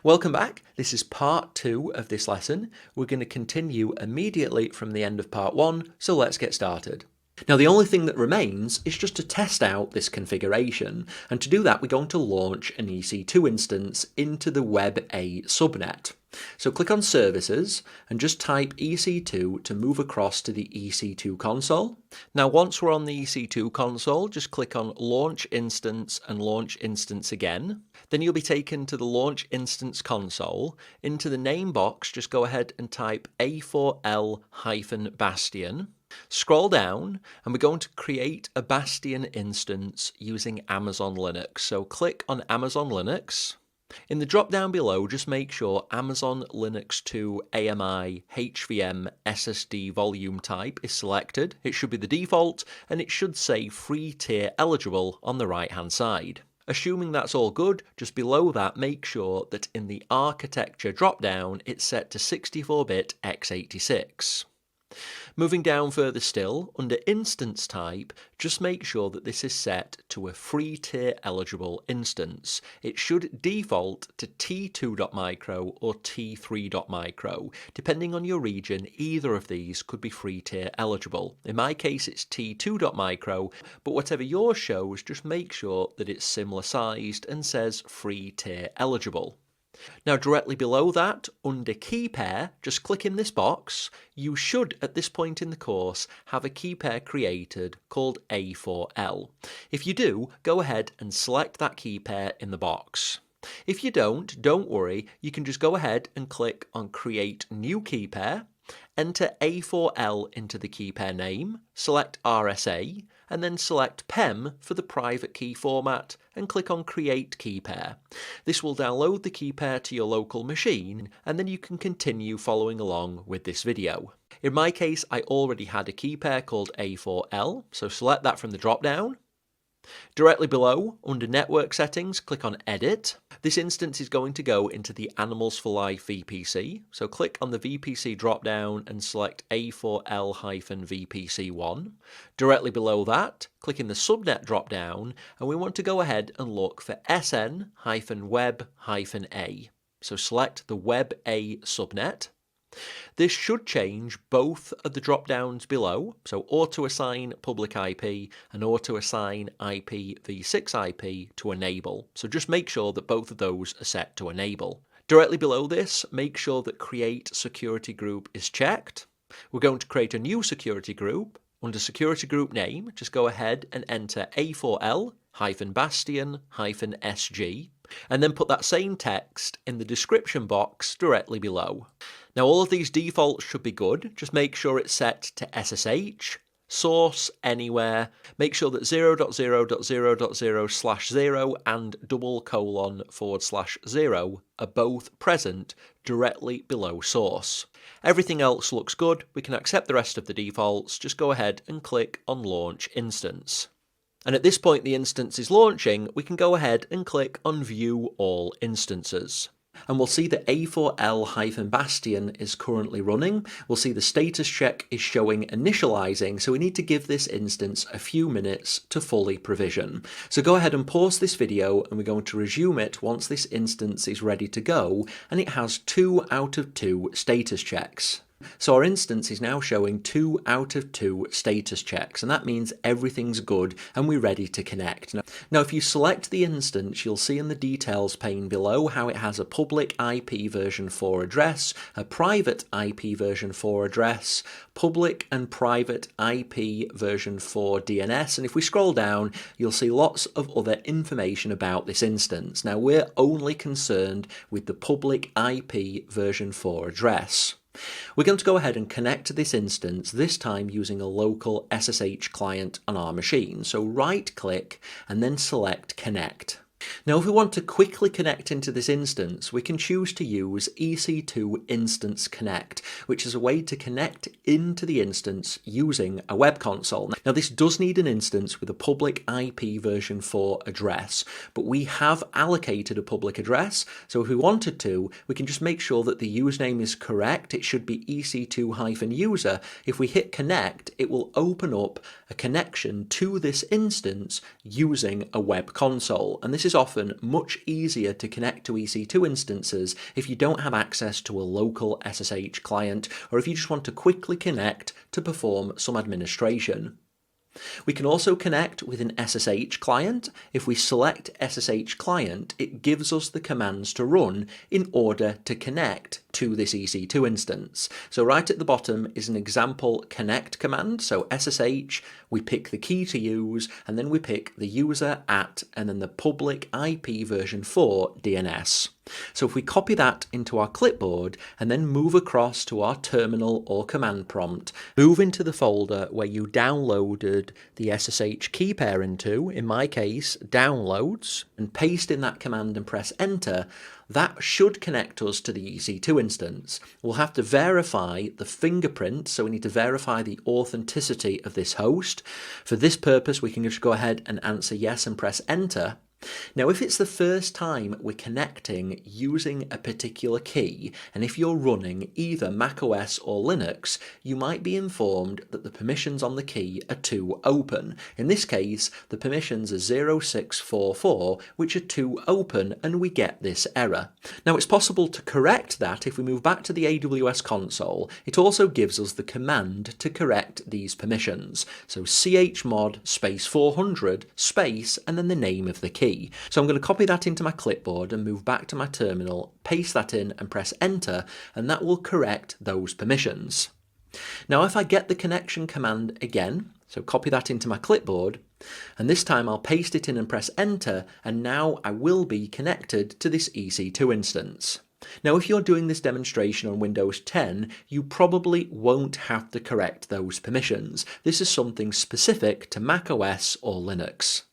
Welcome back. This is part 2 of this lesson. We're going to continue immediately from the end of part 1, so let's get started. Now the only thing that remains is just to test out this configuration, and to do that we're going to launch an EC2 instance into the Web A subnet. So click on Services and just type EC2 to move across to the EC2 console. Now once we're on the EC2 console, just click on Launch Instance and Launch Instance again. Then you'll be taken to the Launch Instance console. Into the name box, just go ahead and type A4L-Bastion. Scroll down and we're going to create a Bastion instance using Amazon Linux. So click on Amazon Linux. In the drop down below, just make sure Amazon Linux 2 AMI HVM SSD volume type is selected. It should be the default and it should say free tier eligible on the right hand side. Assuming that's all good, just below that make sure that in the architecture drop down it's set to 64-bit x86. Moving down further still, under instance type, just make sure that this is set to a free tier eligible instance. It should default to T2.micro or T3.micro. Depending on your region, either of these could be free tier eligible. In my case, it's T2.micro, but whatever yours shows, just make sure that it's similar sized and says free tier eligible. Now directly below that, under key pair, just click in this box. You should, at this point in the course, have a key pair created called A4L. If you do, go ahead and select that key pair in the box. If you don't worry, you can just go ahead and click on Create New Key Pair, enter A4L into the key pair name, select RSA, and then select PEM for the private key format and click on Create Key Pair. This will download the key pair to your local machine and then you can continue following along with this video. In my case, I already had a key pair called A4L, so select that from the drop down. Directly below, under Network Settings, click on Edit. This instance is going to go into the Animals for Life VPC, so click on the VPC drop-down and select A4L-VPC1. Directly below that, click in the Subnet drop-down, and we want to go ahead and look for SN-Web-A. So select the Web A subnet. This should change both of the drop-downs below, so auto-assign public IP and auto-assign IPv6 IP to enable. So just make sure that both of those are set to enable. Directly below this, make sure that Create Security Group is checked. We're going to create a new security group. Under security group name, just go ahead and enter A4L-Bastion-SG, and then put that same text in the description box directly below. Now all of these defaults should be good, just make sure it's set to SSH, source anywhere, make sure that 0.0.0.0/0 and :/0 are both present directly below source. Everything else looks good, we can accept the rest of the defaults, just go ahead and click on Launch Instance. And at this point the instance is launching, we can go ahead and click on View All Instances. And we'll see that A4L-Bastion is currently running. We'll see the status check is showing initializing, so we need to give this instance a few minutes to fully provision. So go ahead and pause this video and we're going to resume it once this instance is ready to go and it has 2 out of 2 status checks. So our instance is now showing 2 out of 2 status checks, and that means everything's good and we're ready to connect. Now if you select the instance, you'll see in the details pane below how it has a public IP version 4 address, a private IP version 4 address, public and private IP version 4 DNS, and if we scroll down you'll see lots of other information about this instance. Now we're only concerned with the public IP version 4 address. We're going to go ahead and connect to this instance, this time using a local SSH client on our machine. So right click and then select Connect. Now if we want to quickly connect into this instance, we can choose to use EC2 Instance Connect, which is a way to connect into the instance using a web console. Now this does need an instance with a public IP version 4 address, but we have allocated a public address, so if we wanted to, we can just make sure that the username is correct. It should be EC2-user. If we hit connect, it will open up a connection to this instance using a web console, and this is often much easier to connect to EC2 instances if you don't have access to a local SSH client, or if you just want to quickly connect to perform some administration. We can also connect with an SSH client. If we select SSH client, it gives us the commands to run in order to connect to this EC2 instance. So right at the bottom is an example connect command. So SSH, we pick the key to use, and then we pick the user at, and then the public IP version 4 DNS. So if we copy that into our clipboard and then move across to our terminal or command prompt, move into the folder where you downloaded the SSH key pair into, in my case, downloads, and paste in that command and press enter, that should connect us to the EC2 instance. We'll have to verify the fingerprint, so we need to verify the authenticity of this host. For this purpose, we can just go ahead and answer yes and press enter. Now, if it's the first time we're connecting using a particular key, and if you're running either macOS or Linux, you might be informed that the permissions on the key are too open. In this case, the permissions are 0644, which are too open, and we get this error. Now, it's possible to correct that if we move back to the AWS console. It also gives us the command to correct these permissions. So chmod space 400 space and then the name of the key. So I'm going to copy that into my clipboard and move back to my terminal, paste that in and press enter, and that will correct those permissions. Now if I get the connection command again, so copy that into my clipboard, and this time I'll paste it in and press enter, and now I will be connected to this EC2 instance. Now if you're doing this demonstration on Windows 10, you probably won't have to correct those permissions. This is something specific to macOS or Linux.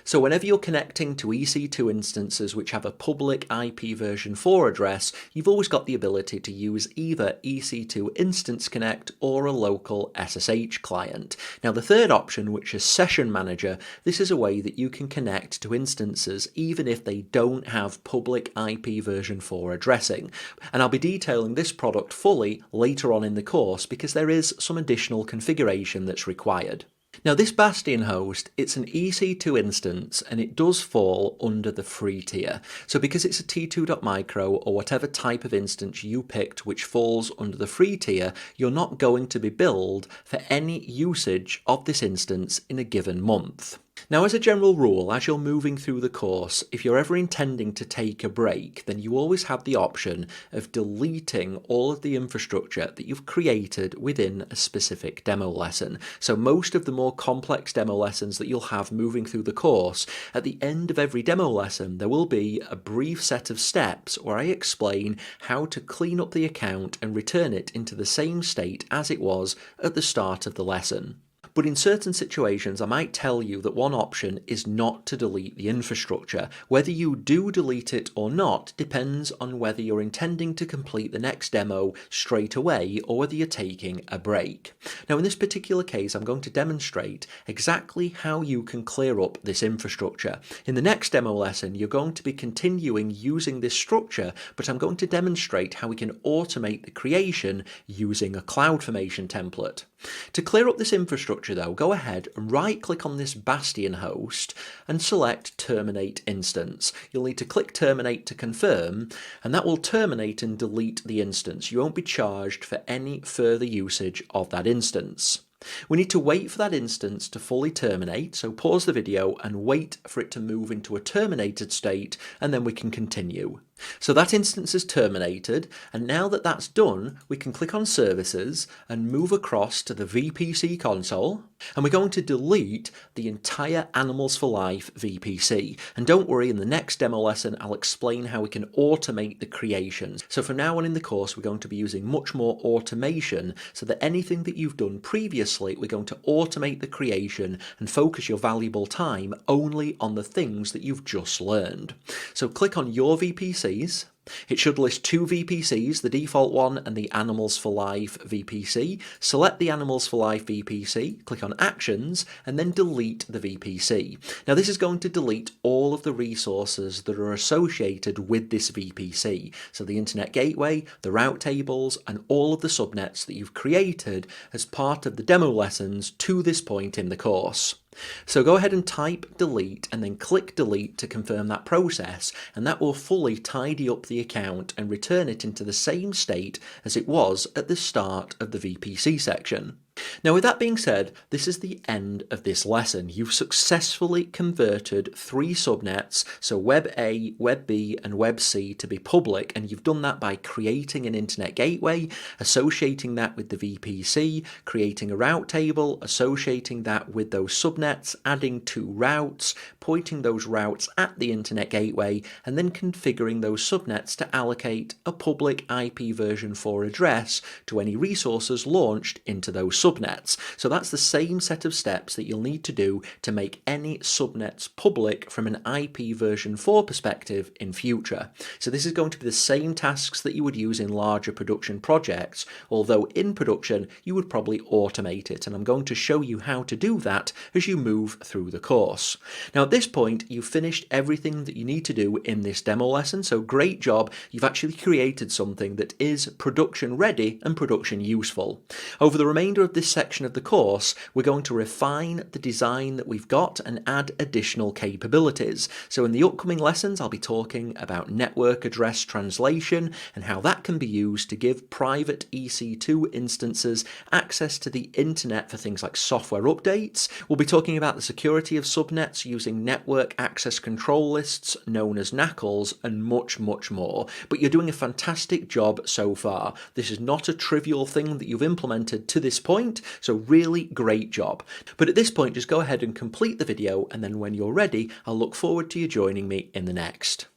So whenever you're connecting to EC2 instances which have a public IP version 4 address, you've always got the ability to use either EC2 Instance Connect or a local SSH client. Now the third option, which is Session Manager, this is a way that you can connect to instances even if they don't have public IP version 4 addressing. And I'll be detailing this product fully later on in the course because there is some additional configuration that's required. Now this Bastion host, it's an EC2 instance and it does fall under the free tier. So because it's a T2.micro or whatever type of instance you picked which falls under the free tier, you're not going to be billed for any usage of this instance in a given month. Now as a general rule, as you're moving through the course, if you're ever intending to take a break, then you always have the option of deleting all of the infrastructure that you've created within a specific demo lesson. So most of the more complex demo lessons that you'll have moving through the course, at the end of every demo lesson, there will be a brief set of steps where I explain how to clean up the account and return it into the same state as it was at the start of the lesson. But in certain situations, I might tell you that one option is not to delete the infrastructure. Whether you do delete it or not depends on whether you're intending to complete the next demo straight away or whether you're taking a break. Now in this particular case, I'm going to demonstrate exactly how you can clear up this infrastructure. In the next demo lesson, you're going to be continuing using this structure, but I'm going to demonstrate how we can automate the creation using a CloudFormation template. To clear up this infrastructure though, go ahead and right click on this Bastion host and select Terminate Instance. You'll need to click Terminate to confirm, and that will terminate and delete the instance. You won't be charged for any further usage of that instance. We need to wait for that instance to fully terminate, so pause the video and wait for it to move into a terminated state, and then we can continue. So that instance is terminated, and now that that's done, we can click on Services and move across to the VPC console, and we're going to delete the entire Animals for Life VPC. And don't worry, in the next demo lesson, I'll explain how we can automate the creations. So from now on in the course, we're going to be using much more automation so that anything that you've done previously, we're going to automate the creation and focus your valuable time only on the things that you've just learned. So click on Your VPCs. It should list two VPCs, the default one and the Animals for Life VPC. Select the Animals for Life VPC, click on Actions, and then delete the VPC. Now this is going to delete all of the resources that are associated with this VPC. So the Internet Gateway, the route tables, and all of the subnets that you've created as part of the demo lessons to this point in the course. So go ahead and type delete and then click delete to confirm that process, and that will fully tidy up the account and return it into the same state as it was at the start of the VPC section. Now, with that being said, this is the end of this lesson. You've successfully converted 3 subnets, so Web A, Web B and Web C, to be public, and you've done that by creating an internet gateway, associating that with the VPC, creating a route table, associating that with those subnets, adding 2 routes, pointing those routes at the internet gateway, and then configuring those subnets to allocate a public IPv4 address to any resources launched into those subnets. So that's the same set of steps that you'll need to do to make any subnets public from an IPv4 perspective in future. So this is going to be the same tasks that you would use in larger production projects, although in production you would probably automate it, and I'm going to show you how to do that as you move through the course. Now, at this point, you've finished everything that you need to do in this demo lesson, so great job. You've actually created something that is production ready and production useful. Over the remainder of this section of the course, we're going to refine the design that we've got and add additional capabilities. So in the upcoming lessons, I'll be talking about network address translation and how that can be used to give private EC2 instances access to the internet for things like software updates. We'll be talking about the security of subnets using network access control lists known as NACLs, and much, much more. But you're doing a fantastic job so far. This is not a trivial thing that you've implemented to this point, so really great job. But at this point, just go ahead and complete the video, and then when you're ready, I'll look forward to you joining me in the next.